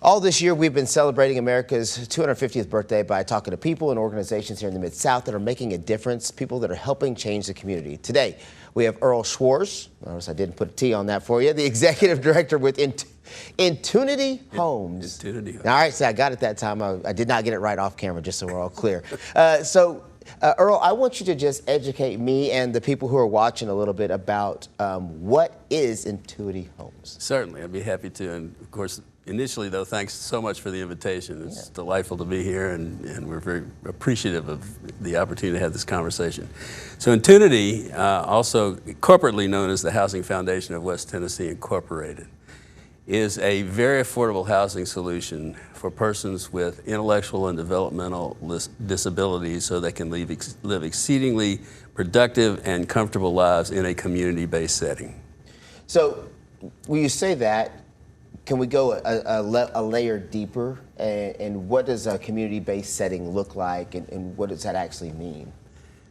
All this year, we've been celebrating America's 250th birthday by talking to people and organizations here in the Mid-South that are making a difference, people that are helping change the community. Today, we have Earle Schwarz. Notice I didn't put a T on that for you. The executive director with Intunity Homes. Intunity Homes. All right, so I got it that time. I did not get it right off camera, just so we're all clear. Earle, I want you to just educate me and the people who are watching a little bit about what is Intunity Homes. Certainly, I'd be happy to. And of course, initially, though, thanks so much for the invitation. It's delightful to be here, and we're very appreciative of the opportunity to have this conversation. So Intunity, also corporately known as the Housing Foundation of West Tennessee Incorporated, is a very affordable housing solution for persons with intellectual and developmental disabilities so they can live exceedingly productive and comfortable lives in a community-based setting. So when you say that, can we go a layer deeper? And what does a community-based setting look like, and what does that actually mean?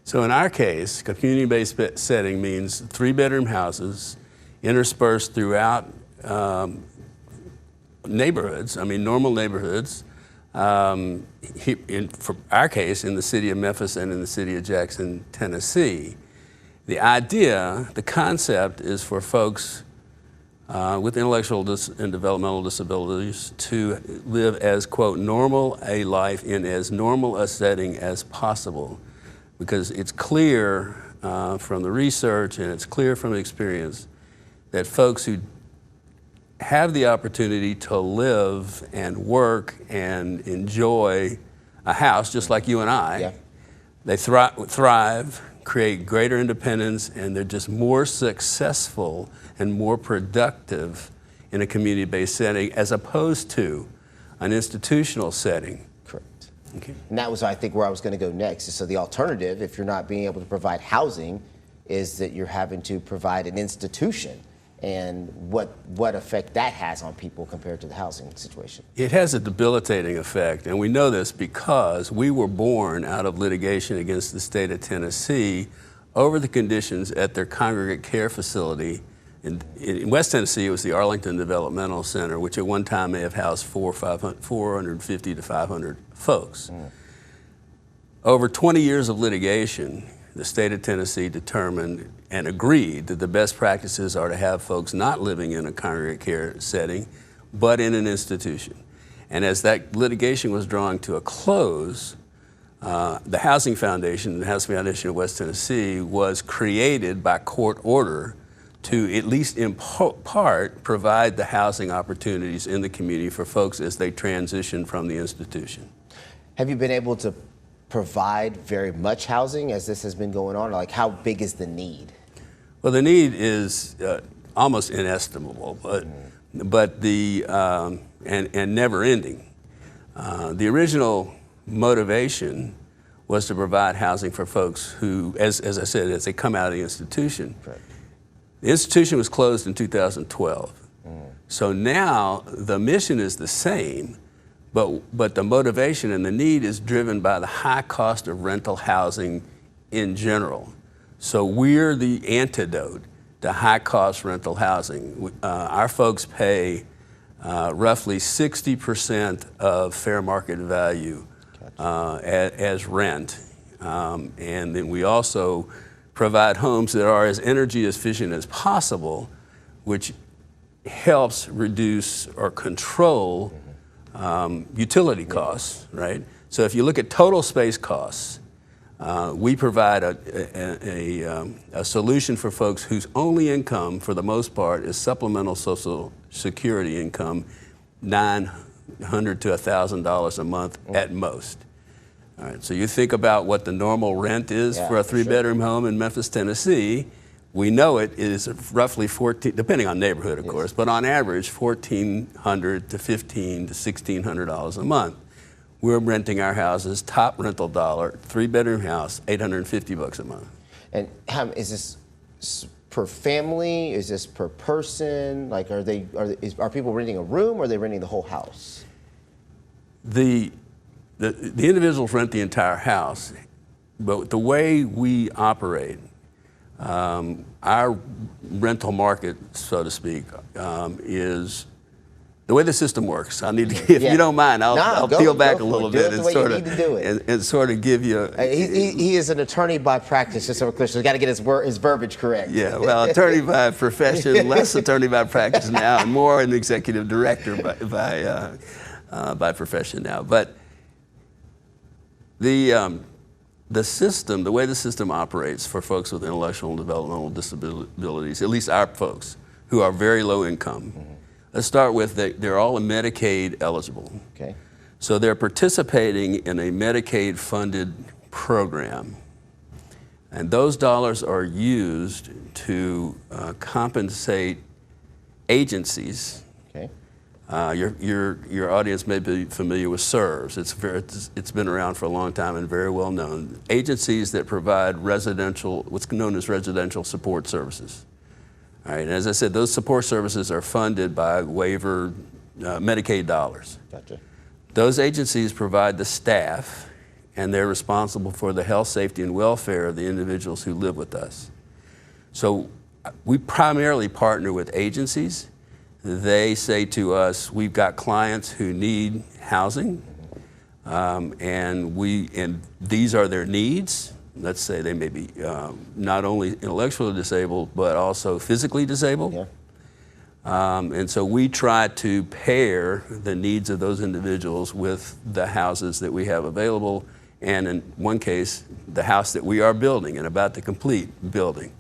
So in our case, a community-based setting means 3-bedroom houses interspersed throughout neighborhoods, normal neighborhoods. For our case, in the city of Memphis and in the city of Jackson, Tennessee. The idea, the concept is for folks with intellectual and developmental disabilities to live as, quote, normal a life in as normal a setting as possible. Because it's clear from the research and it's clear from experience that folks who have the opportunity to live and work and enjoy a house just like you and I, they thrive, create greater independence, and they're just more successful and more productive in a community-based setting as opposed to an institutional setting. Correct. Okay. And that was, I think, where I was going to go next. So the alternative, if you're not being able to provide housing, is that you're having to provide an institution, and what effect that has on people compared to the housing situation. It has a debilitating effect, and we know this because we were born out of litigation against the state of Tennessee over the conditions at their congregate care facility. In West Tennessee, it was the Arlington Developmental Center, which at one time may have housed 450 to 500 folks. Over 20 years of litigation, the state of Tennessee determined and agreed that the best practices are to have folks not living in a congregate care setting, but in an institution. And as that litigation was drawing to a close, the Housing Foundation, the Housing Foundation of West Tennessee, was created by court order to, at least in part, provide the housing opportunities in the community for folks as they transition from the institution. Have you been able to provide very much housing as this has been going on? Like, how big is the need? Well, the need is almost inestimable, but and never ending. The original motivation was to provide housing for folks who, as I said, as they come out of the institution. Right. The institution was closed in 2012. So now the mission is the same, but the motivation and the need is driven by the high cost of rental housing in general. So we're the antidote to high cost rental housing. Our folks pay roughly 60% of fair market value as rent. And then we also provide homes that are as energy efficient as possible, which helps reduce or control utility costs, right? So if you look at total space costs, we provide a solution for folks whose only income, for the most part, is supplemental Social Security income, $900 to $1,000 a month at most. All right, so you think about what the normal rent is for a 3-bedroom home in Memphis, Tennessee. We know it is roughly depending on neighborhood, of course, but on average, $1,400 to $1,500 to $1,600 a month. We're renting our houses, top rental dollar, 3-bedroom house, $850 a month. And is this per family? Is this per person? Like, are people renting a room, or are they renting the whole house? The individuals rent the entire house, but the way we operate, our rental market, so to speak, is The way the system works, I need to, if you don't mind, I'll peel back a little bit and sort of give you. He is an attorney by practice, just so we're clear. So we got to get his verbiage correct. Yeah, well, attorney by profession, less attorney by practice now, and more an executive director by profession now. But the system, the way the system operates for folks with intellectual and developmental disabilities, at least our folks who are very low income. Let's start with they're all Medicaid eligible. Okay. So they're participating in a Medicaid funded program. And those dollars are used to compensate agencies. Okay. Your audience may be familiar with SERVs. It's been around for a long time and very well known. Agencies that provide what's known as residential support services. All right, and as I said, those support services are funded by waiver Medicaid dollars. Gotcha. Those agencies provide the staff, and they're responsible for the health, safety, and welfare of the individuals who live with us. So we primarily partner with agencies. They say to us, we've got clients who need housing, and these are their needs. Let's say they may be not only intellectually disabled, but also physically disabled. Yeah. And so we try to pair the needs of those individuals with the houses that we have available, and in one case, the house that we are building and about to complete building.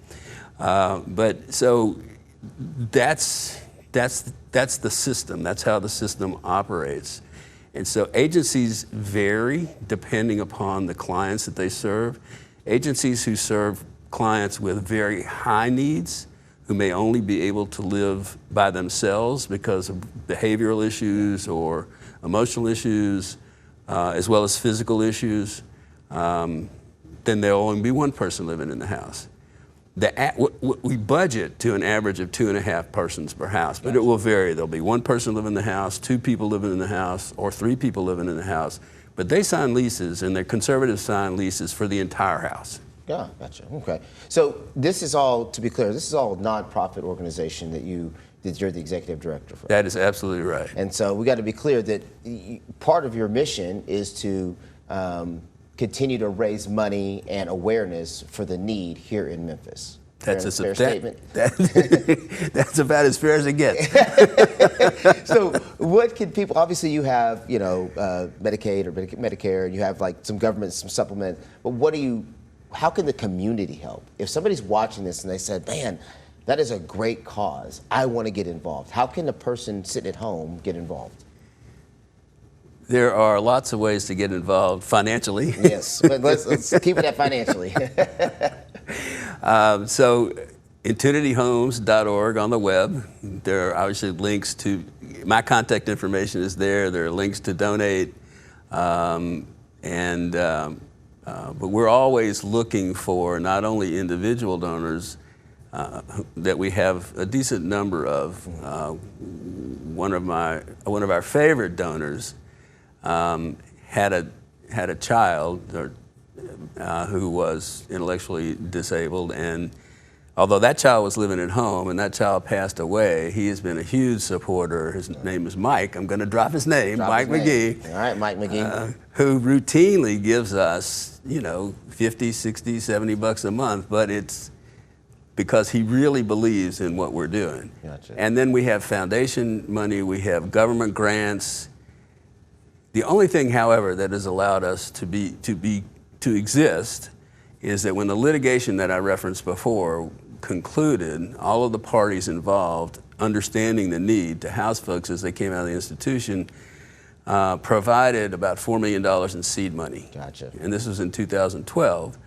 But so that's the system. That's how the system operates. And so agencies vary depending upon the clients that they serve. Agencies who serve clients with very high needs, who may only be able to live by themselves because of behavioral issues or emotional issues, as well as physical issues, then there'll only be one person living in the house. We budget to an average of 2.5 persons per house, but it will vary. There'll be one person living in the house, 2 people living in the house, or 3 people living in the house. But they sign leases, and their conservatives sign leases for the entire house. Yeah, gotcha. Okay. So this is all, to be clear, this is all a nonprofit organization that you're the executive director for. That is absolutely right. And so we got to be clear that part of your mission is to continue to raise money and awareness for the need here in Memphis. That's a fair statement. That's about as fair as it gets. So, what can people? Obviously, you have Medicaid or Medicare, and you have like some government, some supplement. But how can the community help? If somebody's watching this and they said, "Man, that is a great cause. I want to get involved." How can a person sitting at home get involved? There are lots of ways to get involved financially. Yes, but let's keep it at financially. So IntunityHomes.org on the web. There are obviously links to, my contact information is there. There are links to donate. But we're always looking for not only individual donors that we have a decent number of. One of our favorite donors had a child who was intellectually disabled, and although that child was living at home and that child passed away, he has been a huge supporter. His name is Mike. I'm going to drop his name, Mike McGee. All right, Mike McGee. Who routinely gives us, $50, $60, $70 a month, but it's because he really believes in what we're doing. Gotcha. And then we have foundation money, we have government grants. The only thing, however, that has allowed us to exist is that when the litigation that I referenced before concluded, all of the parties involved, understanding the need to house folks as they came out of the institution, provided about $4 million in seed money. Gotcha. And this was in 2012.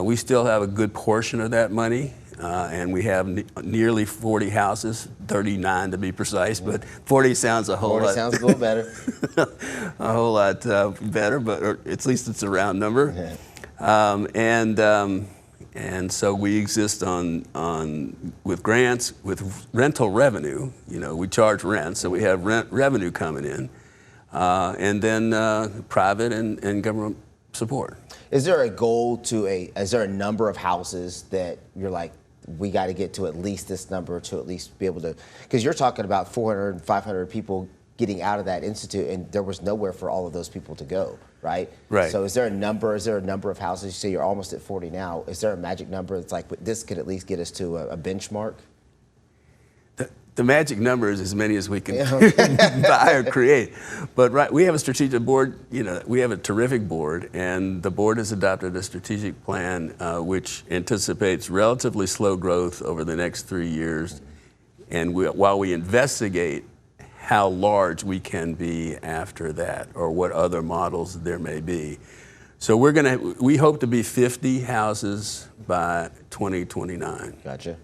We still have a good portion of that money, and we have nearly 40 houses, 39 to be precise, but 40 sounds a whole lot. 40 sounds a little better. A whole lot better, but or at least it's a round number. Yeah. And so we exist with grants, with rental revenue. We charge rent, so we have rent revenue coming in, and then private and government support. Is there a goal is there a number of houses that you're like, we got to get to at least this number to at least be able to, because you're talking about 400 and 500 people getting out of that institute, and there was nowhere for all of those people to go, right? Right. So is there a number of houses? You say you're almost at 40 now. Is there a magic number that's like, this could at least get us to a benchmark? The magic number is as many as we can buy or create. But we have a strategic board, we have a terrific board, and the board has adopted a strategic plan which anticipates relatively slow growth over the next 3 years. And while we investigate how large we can be after that, or what other models there may be. So we hope to be 50 houses by 2029. Gotcha.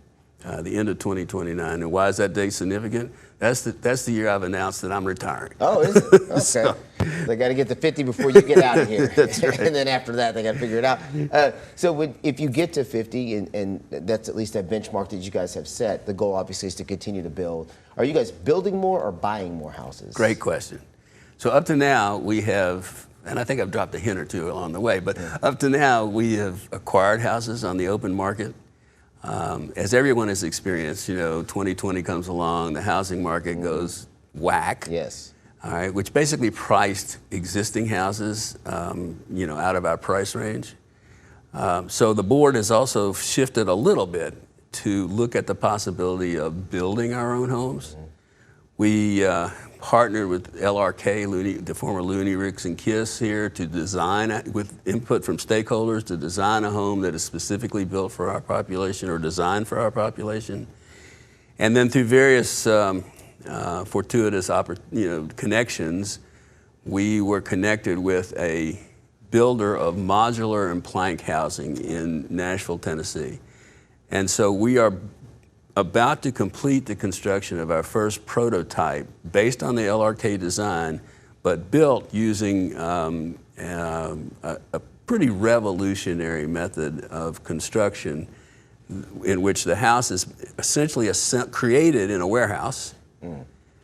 The end of 2029. And why is that date significant? That's the year I've announced that I'm retiring. Oh, is it? Okay. So they got to get to 50 before you get out of here. That's right. And then after that, they got to figure it out. So if you get to 50, and that's at least a benchmark that you guys have set, the goal obviously is to continue to build. Are you guys building more or buying more houses? Great question. So up to now, we have, and I think I've dropped a hint or two along the way, but up to now, we have acquired houses on the open market. As everyone has experienced, 2020 comes along, the housing market goes whack. Yes. All right, which basically priced existing houses, out of our price range. So the board has also shifted a little bit to look at the possibility of building our own homes. We partnered with LRK, the former Looney, Ricks and Kiss here, to design, with input from stakeholders, to design a home that is specifically built for our population or designed for our population. And then through various fortuitous connections, we were connected with a builder of modular and plank housing in Nashville, Tennessee. And so we are about to complete the construction of our first prototype based on the LRK design, but built using a pretty revolutionary method of construction in which the house is essentially created in a warehouse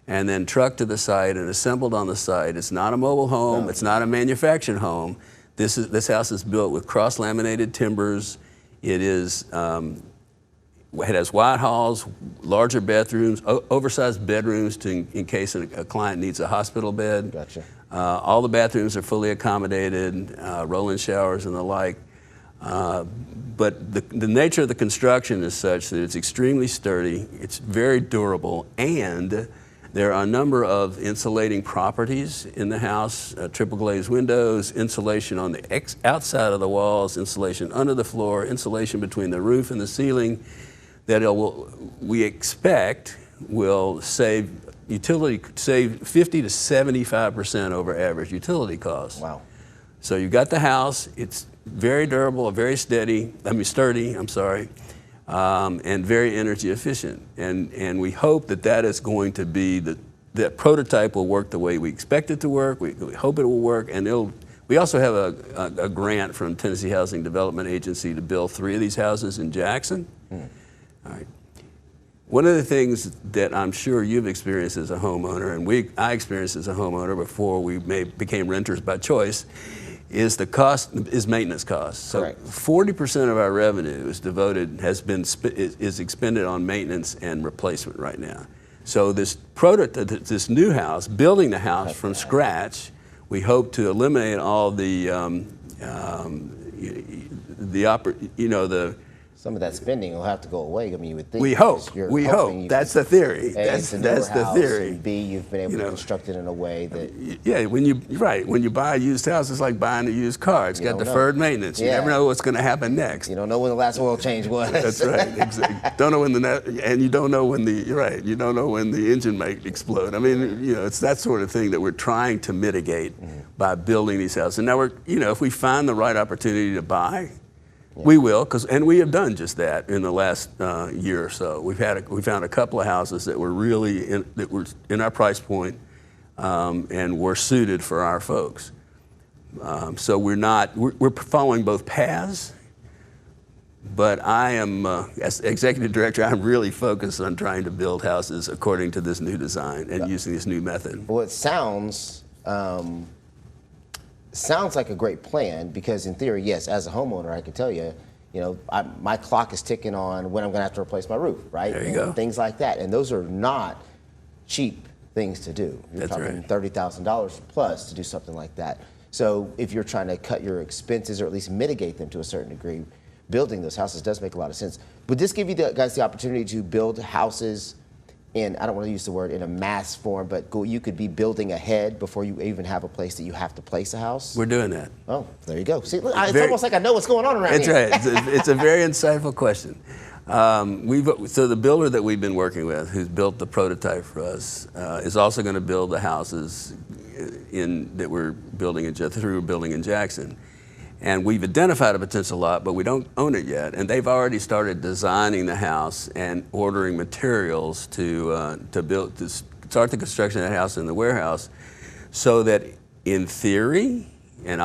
and then trucked to the site and assembled on the site. It's not a mobile home. It's not a manufactured home. This house is built with cross-laminated timbers. It has wide halls, larger bathrooms, oversized bedrooms in case a client needs a hospital bed. Gotcha. All the bathrooms are fully accommodated, roll-in showers and the like. But the nature of the construction is such that it's extremely sturdy, it's very durable, and there are a number of insulating properties in the house, triple glazed windows, insulation on the outside of the walls, insulation under the floor, insulation between the roof and the ceiling, that we expect will save 50 to 75% over average utility costs. Wow. So you've got the house, it's very durable, very sturdy, and very energy efficient. And we hope that is going to be, that prototype will work the way we expect it to work. We hope it will work, and we also have a grant from Tennessee Housing Development Agency to build 3 of these houses in Jackson. All right. One of the things that I'm sure you've experienced as a homeowner, and I experienced as a homeowner before we became renters by choice, is maintenance costs. So 40% of our revenue is expended on maintenance and replacement right now. So this new house, building the house from scratch, we hope to eliminate all some of that spending will have to go away. I mean, you would think. We hope. That's the theory. That's the theory. And B, you've been able to construct it in a way that. Yeah, when you buy a used house, it's like buying a used car. It's got deferred maintenance. You never know what's going to happen next. You don't know when the last oil change was. That's right. Exactly. Don't know when and you don't know when you don't know when the engine might explode. I mean, it's that sort of thing that we're trying to mitigate by building these houses. And now if we find the right opportunity to buy. We will, and we have done just that in the last year or so. We found a couple of houses that were really in our price point and were suited for our folks. So we're following both paths, but I am, as executive director, I'm really focused on trying to build houses according to this new design and using this new method. Well, it sounds like a great plan, because in theory, yes, as a homeowner, I can tell you, my clock is ticking on when I'm going to have to replace my roof, right? There you go. Things like that. And those are not cheap things to do. You're That's talking right. $30,000 plus to do something like that. So if you're trying to cut your expenses or at least mitigate them to a certain degree, building those houses does make a lot of sense. Would this give you guys the opportunity to build houses in, I don't want to use the word in a mass form, but you could be building ahead before you even have a place that you have to place a house? We're doing that. Oh, there you go. See, look, it's almost like I know what's going on around here. That's right. It's a very insightful question. So the builder that we've been working with, who's built the prototype for us, is also going to build the houses that we're building in Jackson. And we've identified a potential lot, but we don't own it yet. And they've already started designing the house and ordering materials to start the construction of the house in the warehouse, so that in theory, and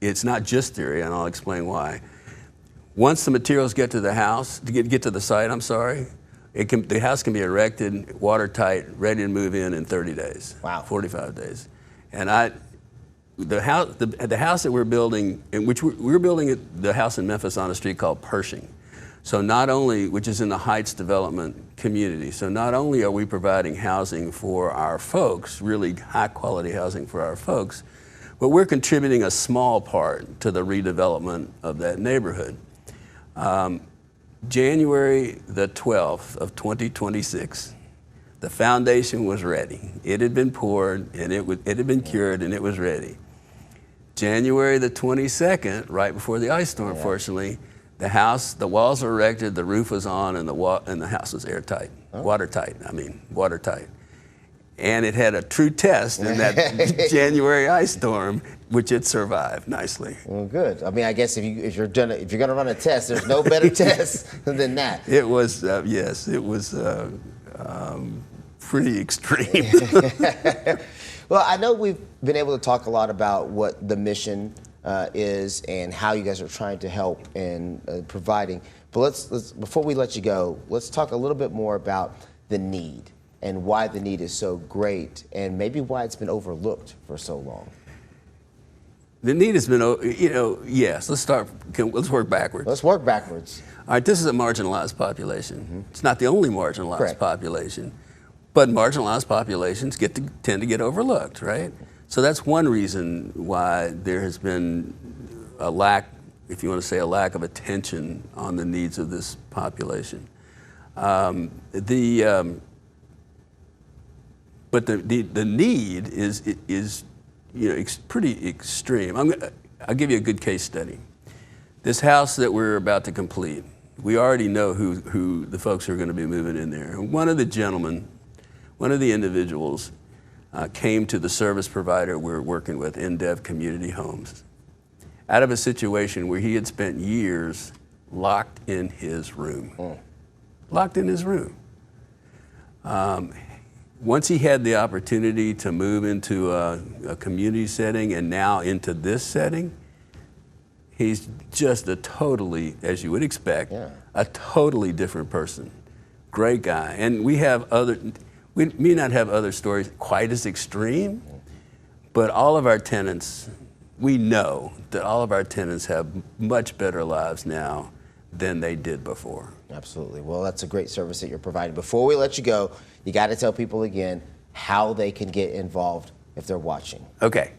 it's not just theory, and I'll explain why. Once the materials get to the house, get to the site, the house can be erected, watertight, ready to move in 30 days. Wow. 45 days. And the house that we're building, we're building the house in Memphis on a street called Pershing. So which is in the Heights development community. So not only are we providing housing for our folks, really high quality housing for our folks, but we're contributing a small part to the redevelopment of that neighborhood. January the 12th of 2026, the foundation was ready. It had been poured, and it had been cured, and it was ready. January the 22nd, right before the ice storm, fortunately, the walls were erected, the roof was on, and the house was airtight, watertight. And it had a true test in that January ice storm, which it survived nicely. Well, good. I mean, I guess if you're gonna run a test, there's no better test than that. It was yes, it was pretty extreme. Well, I know we've been able to talk a lot about what the mission is and how you guys are trying to help in providing. But let's before we let you go, let's talk a little bit more about the need and why the need is so great, and maybe why it's been overlooked for so long. The need has been, yes. Let's work backwards. Let's work backwards. All right, this is a marginalized population. Mm-hmm. It's not the only marginalized population, but marginalized populations tend to get overlooked, right? So that's one reason why there has been a lack, if you want to say a lack of attention on the needs of this population. But the need is pretty extreme. I'll give you a good case study. This house that we're about to complete, we already know who the folks who are going to be moving in there. One of the individuals came to the service provider we're working with, Intunity Homes, out of a situation where he had spent years locked in his room. Locked in his room. Once he had the opportunity to move into a community setting and now into this setting, he's just a totally, as you would expect, a totally different person. Great guy. And we may not have other stories quite as extreme, but all of our tenants, we know that all of our tenants have much better lives now than they did before. Absolutely. Well, that's a great service that you're providing. Before we let you go, you got to tell people again how they can get involved if they're watching. Okay.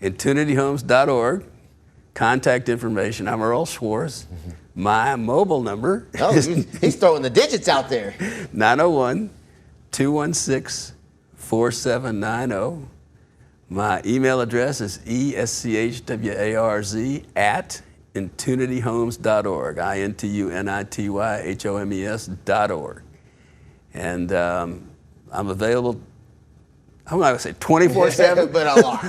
IntunityHomes.org. Contact information. I'm Earle Schwarz. My mobile number. Oh, he's throwing the digits out there. 901-216-4790. My email address is eschwarz@intunityhomes.org. INTUNITYHOMES.org. And I'm available, I'm not going to say 24/7, but a lot.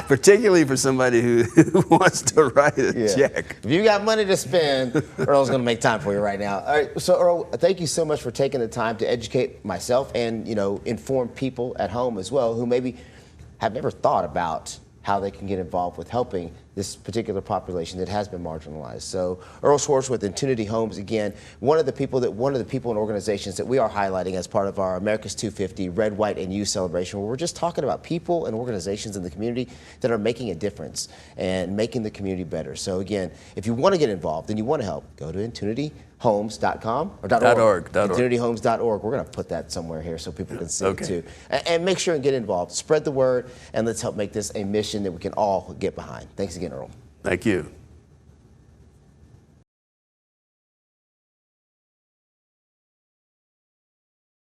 particularly for somebody who wants to write a check. If you got money to spend, Earle's going to make time for you right now. All right, so Earle, thank you so much for taking the time to educate myself and inform people at home as well who maybe have never thought about how they can get involved with helping this particular population that has been marginalized. So Earle Schwarz with Intunity Homes, again, one of the people and organizations that we are highlighting as part of our America's 250 Red, White, and You celebration, where we're just talking about people and organizations in the community that are making a difference and making the community better. So again, if you want to get involved and you want to help, go to intunityhomes.com or .org. Intunityhomes.org. We're going to put that somewhere here so people can see it too. And make sure and get involved. Spread the word, and let's help make this a mission that we can all get behind. Thanks again, Earle. Thank you.